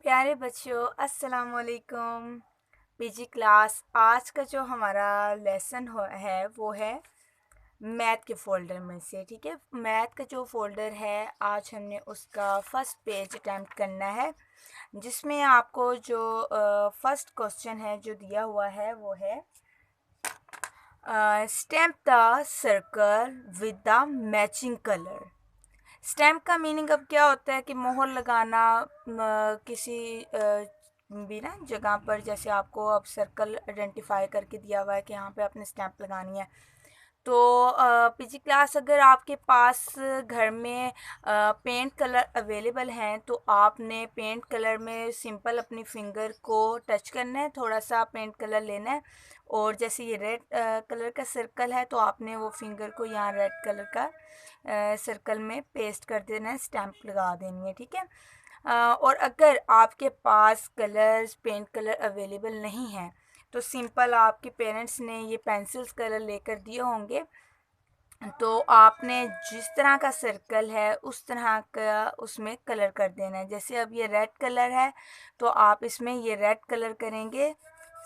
प्यारे बच्चों, अस्सलाम वालेकुम। पीजी क्लास आज का जो हमारा लेसन है वो है मैथ के फ़ोल्डर में से। ठीक है, मैथ का जो फ़ोल्डर है आज हमने उसका फ़र्स्ट पेज अटैम्प्ट करना है, जिसमें आपको जो फर्स्ट क्वेश्चन है जो दिया हुआ है वो है stamp the circle with the matching colour. Stamp का मीनिंग अब क्या होता है कि मोहर लगाना किसी भी ना जगह पर, जैसे आपको अब सर्कल आइडेंटिफाई करके दिया हुआ है कि यहाँ पे आपने स्टैम्प लगानी है। तो पीजी क्लास अगर आपके पास घर में पेंट कलर अवेलेबल हैं तो आपने पेंट कलर में सिंपल अपनी फिंगर को टच करना है, थोड़ा सा पेंट कलर लेना है और जैसे ये रेड कलर का सर्कल है तो आपने वो फिंगर को यहाँ रेड कलर का सर्कल में पेस्ट कर देना है, स्टैम्प लगा देनी है। ठीक है, और अगर आपके पास कलर्स पेंट कलर अवेलेबल नहीं है तो सिंपल आपके पेरेंट्स ने ये पेंसिल्स कलर लेकर दिए होंगे, तो आपने जिस तरह का सर्कल है उस तरह का उसमें कलर कर देना है। जैसे अब ये रेड कलर है तो आप इसमें ये रेड कलर करेंगे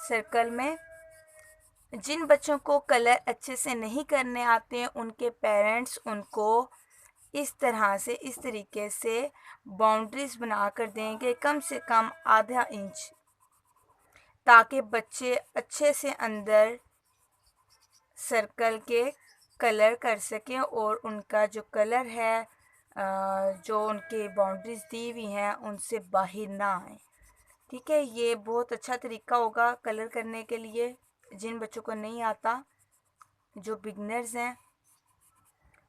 सर्कल में। जिन बच्चों को कलर अच्छे से नहीं करने आते हैं उनके पेरेंट्स उनको इस तरह से, इस तरीके से बाउंड्रीज बना कर देंगे, कम से कम आधा इंच, ताकि बच्चे अच्छे से अंदर सर्कल के कलर कर सकें और उनका जो कलर है जो उनके बाउंड्रीज दी हुई हैं उनसे बाहर ना आए। ठीक है, ये बहुत अच्छा तरीका होगा कलर करने के लिए। जिन बच्चों को नहीं आता, जो बिगनर्स हैं,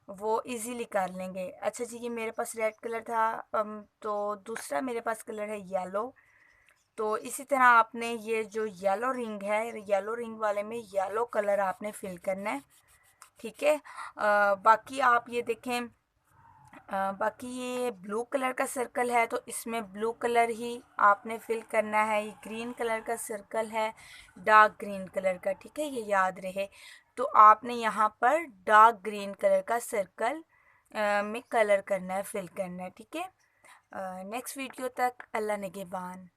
वो इजीली कर लेंगे। अच्छा जी, ये मेरे पास रेड कलर था, तो दूसरा मेरे पास कलर है येलो। तो इसी तरह आपने ये जो येलो रिंग है, येलो रिंग वाले में येलो कलर आपने फिल करना है। ठीक है, बाकी आप ये देखें, बाकी ये ब्लू कलर का सर्कल है तो इसमें ब्लू कलर ही आपने फिल करना है। ये ग्रीन कलर का सर्कल है, डार्क ग्रीन कलर का। ठीक है, ये याद रहे। तो आपने यहाँ पर डार्क ग्रीन कलर का सर्कल में कलर करना है, फिल करना है। ठीक है, नेक्स्ट वीडियो तक अल्लाह निगहबान।